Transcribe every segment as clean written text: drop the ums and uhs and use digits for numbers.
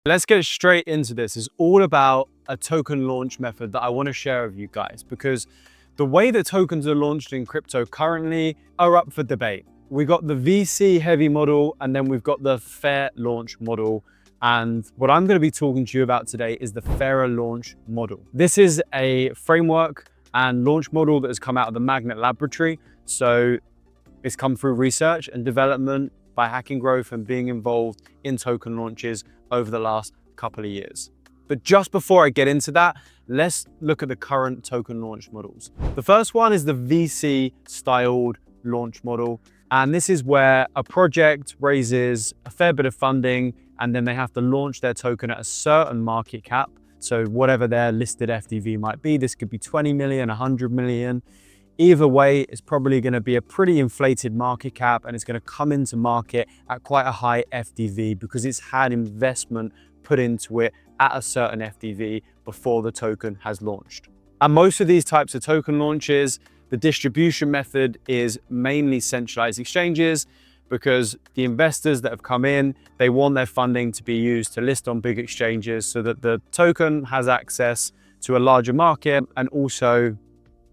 Let's get straight into this. It's all about a token launch method that I want to share with you guys, because the way that tokens are launched in crypto currently are up for debate. We got the VC heavy model, and then we've got the fair launch model. And what I'm going to be talking to you about today is the fairer launch model. This is a framework and launch model that has come out of the Magnet Laboratory. So it's come through research and development by Hacking Growth and being involved in token launches over the last couple of years. But just before I get into that, let's look at the current token launch models. The first one is the VC styled launch model. And this is where a project raises a fair bit of funding and then they have to launch their token at a certain market cap. So whatever their listed FDV might be, this could be 20 million, 100 million. Either way, it's probably going to be a pretty inflated market cap and it's going to come into market at quite a high FDV because it's had investment put into it at a certain FDV before the token has launched. And most of these types of token launches, the distribution method is mainly centralized exchanges because the investors that have come in, they want their funding to be used to list on big exchanges so that the token has access to a larger market and also,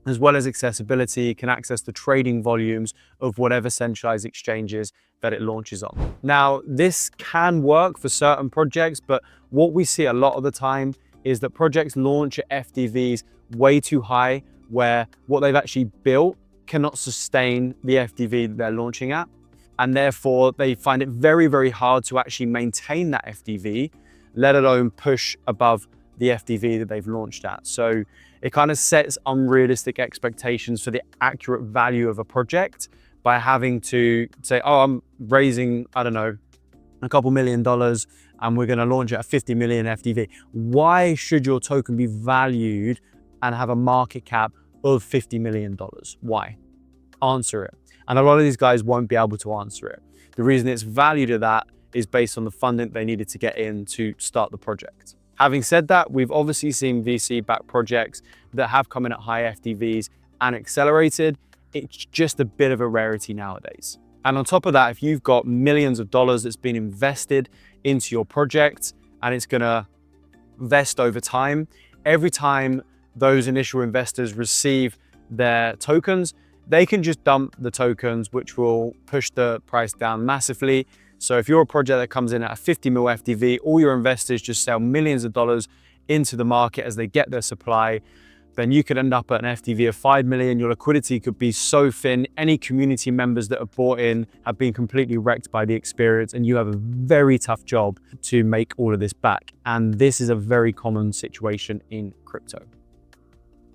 as well as accessibility, can access the trading volumes of whatever centralized exchanges that it launches on. Now, this can work for certain projects, but what we see a lot of the time is that projects launch at FDVs way too high, where what they've actually built cannot sustain the FDV that they're launching at. And therefore, they find it very, very hard to actually maintain that FDV, let alone push above the FDV that they've launched at. So it kind of sets unrealistic expectations for the accurate value of a project by having to say, oh, I'm raising, I don't know, a couple $1 million and we're going to launch at a 50 million FDV. Why should your token be valued and have a market cap of $50 million? Why? Answer it. And a lot of these guys won't be able to answer it. The reason it's valued at that is based on the funding they needed to get in to start the project. Having said that, we've obviously seen VC-backed projects that have come in at high FDVs and accelerated. It's just a bit of a rarity nowadays. And on top of that, if you've got millions of dollars that's been invested into your project and it's gonna vest over time, every time those initial investors receive their tokens, they can just dump the tokens, which will push the price down massively. So if you're a project that comes in at a 50 mil FDV, all your investors just sell millions of dollars into the market as they get their supply, then you could end up at an FDV of 5 million. Your liquidity could be so thin. Any community members that have bought in have been completely wrecked by the experience, and you have a very tough job to make all of this back. And this is a very common situation in crypto.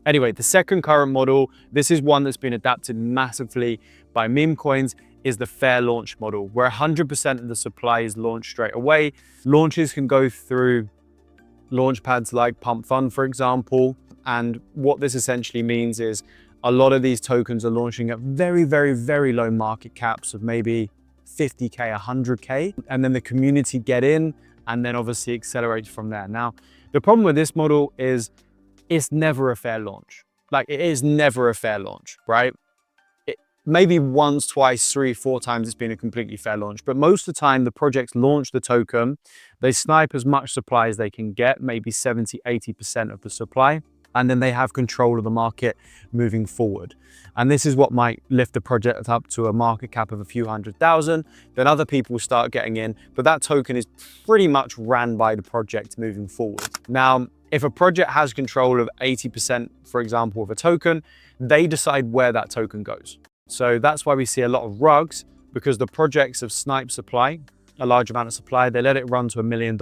Anyway, the second current model, this is one that's been adapted massively by meme coins, is the fair launch model, where 100% of the supply is launched straight away. Launches can go through launch pads like Pump Fund, for example. And what this essentially means is a lot of these tokens are launching at very, very, very low market caps of maybe 50K, 100K. And then the community get in and then obviously accelerate from there. Now, the problem with this model is it's never a fair launch. Like, it is never a fair launch, right? Maybe once, twice, 3, 4 times it's been a completely fair launch. But most of the time, the projects launch the token, they snipe as much supply as they can get, maybe 70, 80% of the supply, and then they have control of the market moving forward. And this is what might lift the project up to a market cap of a few 100,000. Then other people start getting in, but that token is pretty much ran by the project moving forward. Now, if a project has control of 80%, for example, of a token, they decide where that token goes. So that's why we see a lot of rugs, because the projects have sniped supply, a large amount of supply, they let it run to $1 million,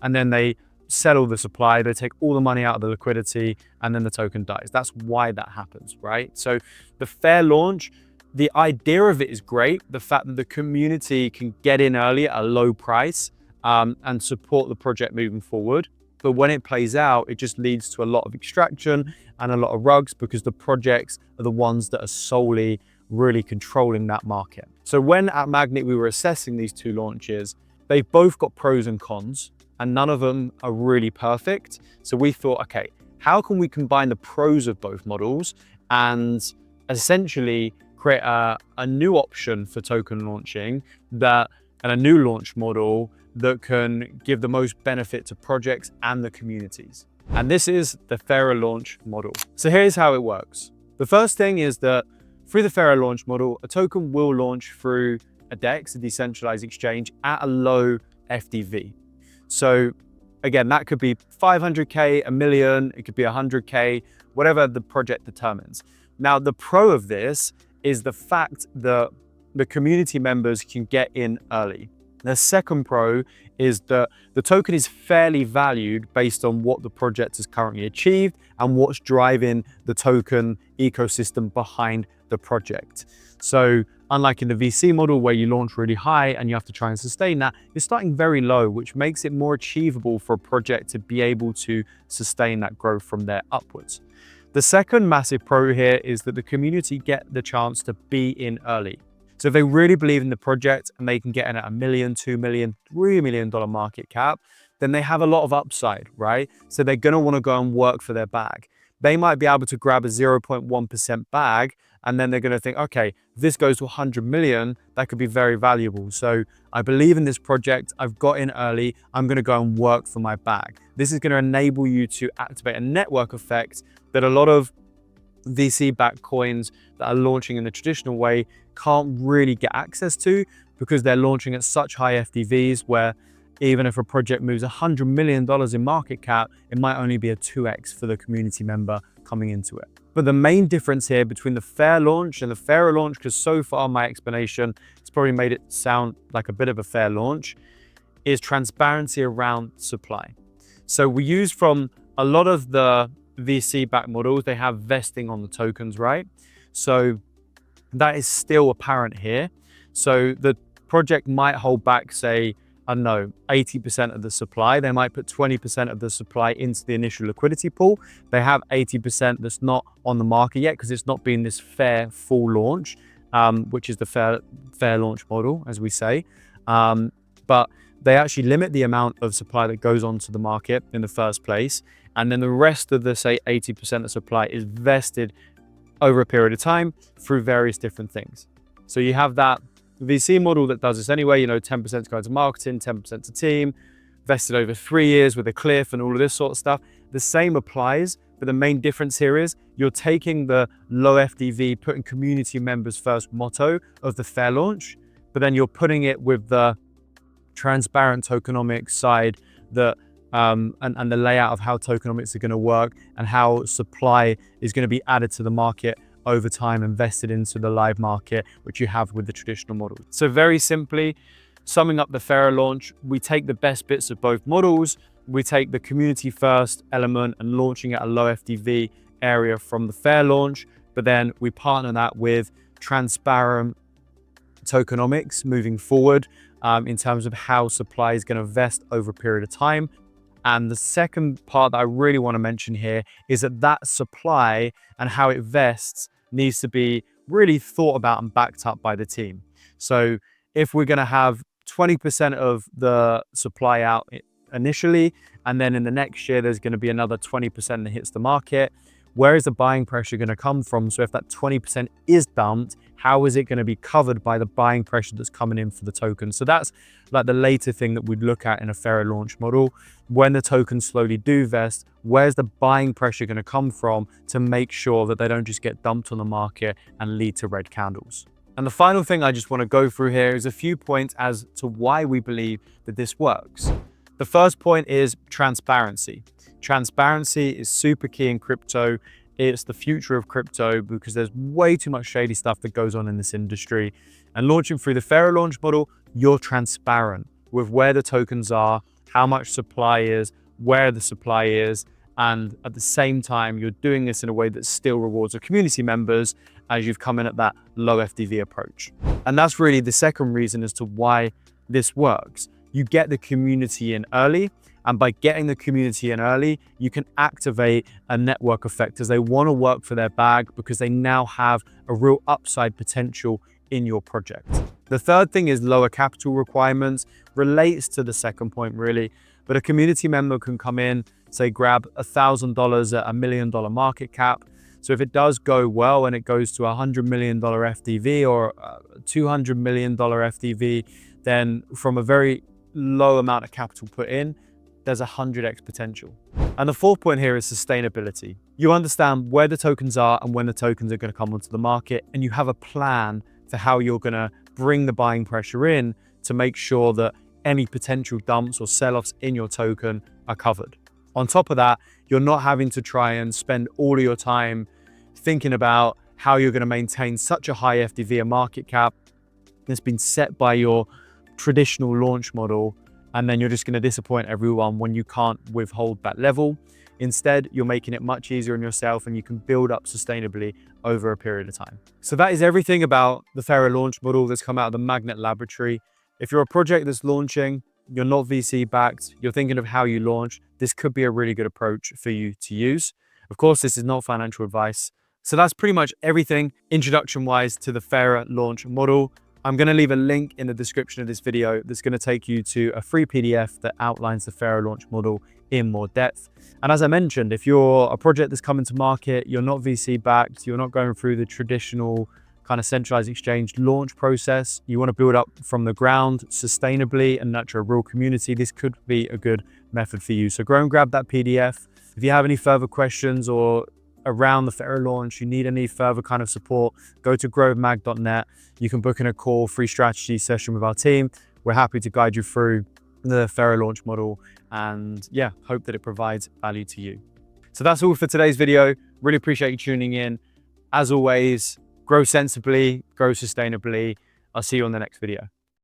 and then they settle the supply, they take all the money out of the liquidity, and then the token dies. That's why that happens, right? So the fair launch, the idea of it is great. The fact that the community can get in early at a low price and support the project moving forward. But when it plays out, it just leads to a lot of extraction and a lot of rugs because the projects are the ones that are solely really controlling that market. So when at Magnet we were assessing these two launches, they've both got pros and cons and none of them are really perfect. So we thought, okay, how can we combine the pros of both models and essentially create a new option for token launching and a new launch model that can give the most benefit to projects and the communities. And this is the fairer launch model. So here's how it works. The first thing is that through the fairer launch model, a token will launch through a DEX, a decentralized exchange, at a low FDV. So again, that could be 500K, a million, it could be 100K, whatever the project determines. Now, the pro of this is the fact that the community members can get in early. The second pro is that the token is fairly valued based on what the project has currently achieved and what's driving the token ecosystem behind the project. So unlike in the VC model where you launch really high and you have to try and sustain that, you're starting very low, which makes it more achievable for a project to be able to sustain that growth from there upwards. The second massive pro here is that the community get the chance to be in early. So if they really believe in the project and they can get in at $1 million, $2 million, $3 million market cap, then they have a lot of upside, right? So they're gonna wanna go and work for their bag. They might be able to grab a 0.1% bag, and then they're gonna think, okay, if this goes to 100 million, that could be very valuable. So I believe in this project, I've got in early, I'm gonna go and work for my bag. This is gonna enable you to activate a network effect that a lot of VC-backed coins that are launching in the traditional way can't really get access to, because they're launching at such high FDVs where even if a project moves $100 million in market cap, it might only be a 2x for the community member coming into it. But the main difference here between the fair launch and the fairer launch, because so far my explanation has probably made it sound like a bit of a fair launch, is transparency around supply. So we use from a lot of the VC-backed models, they have vesting on the tokens, right? So that is still apparent here. So the project might hold back, say, I don't know, 80% of the supply. They might put 20% of the supply into the initial liquidity pool. They have 80% that's not on the market yet because it's not been this fair full launch, which is the fair launch model, as we say. But they actually limit the amount of supply that goes onto the market in the first place. And then the rest of the, say, 80% of supply is vested over a period of time through various different things. So you have that VC model that does this anyway, 10% going to marketing, 10% to team, vested over 3 years with a cliff and all of this sort of stuff. The same applies, but the main difference here is you're taking the low FDV, putting community members first motto of the fair launch, but then you're putting it with the transparent tokenomics side that and the layout of how tokenomics are going to work and how supply is going to be added to the market over time, invested into the live market, which you have with the traditional model. So very simply, summing up the fairer launch, we take the best bits of both models. We take the community first element and launching at a low FDV area from the fair launch, but then we partner that with transparent tokenomics moving forward in terms of how supply is going to vest over a period of time. And the second part that I really want to mention here is that supply and how it vests needs to be really thought about and backed up by the team. So if we're going to have 20% of the supply out initially, and then in the next year, there's going to be another 20% that hits the market, where is the buying pressure going to come from? So if that 20% is dumped, how is it going to be covered by the buying pressure that's coming in for the token? So that's like the later thing that we'd look at in a fairer launch model. When the tokens slowly do vest, where's the buying pressure going to come from to make sure that they don't just get dumped on the market and lead to red candles? And the final thing I just want to go through here is a few points as to why we believe that this works. The first point is transparency. Transparency is super key in crypto. It's the future of crypto because there's way too much shady stuff that goes on in this industry. And launching through the fairer launch model, you're transparent with where the tokens are, how much supply is, where the supply is, and at the same time, you're doing this in a way that still rewards your community members as you've come in at that low FDV approach. And that's really the second reason as to why this works. You get the community in early, and by getting the community in early, you can activate a network effect as they want to work for their bag because they now have a real upside potential in your project. The third thing is lower capital requirements, relates to the second point really, but a community member can come in, say grab $1,000 at $1 million market cap. So if it does go well and it goes to $100 million FDV or $200 million FDV, then from a very low amount of capital put in, there's 100x potential. And the fourth point here is sustainability. You understand where the tokens are and when the tokens are going to come onto the market, and you have a plan for how you're going to bring the buying pressure in to make sure that any potential dumps or sell-offs in your token are covered. On top of that, you're not having to try and spend all of your time thinking about how you're going to maintain such a high FDV and market cap that's been set by your traditional launch model, and then you're just going to disappoint everyone when you can't withhold that level. Instead, you're making it much easier on yourself, and you can build up sustainably over a period of time. So that is everything about the Fairer launch model that's come out of the Magnet Laboratory. If you're a project that's launching, you're not VC backed, you're thinking of how you launch, this could be a really good approach for you to use. Of course, this is not financial advice. So that's pretty much everything introduction wise to the Fairer launch model. I'm going to leave a link in the description of this video that's going to take you to a free PDF that outlines the Fairer launch model in more depth. And as I mentioned, if you're a project that's coming to market, you're not VC backed, you're not going through the traditional kind of centralized exchange launch process, you want to build up from the ground sustainably and nurture a real community, this could be a good method for you. So go and grab that PDF. If you have any further questions or around the Fairer launch, you need any further kind of support, go to growmag.net. You can book in a call, free strategy session with our team. We're happy to guide you through the Fairer launch model, and yeah, hope that it provides value to you. So that's all for today's video. Really appreciate you tuning in. As always, grow sensibly, grow sustainably. I'll see you on the next video.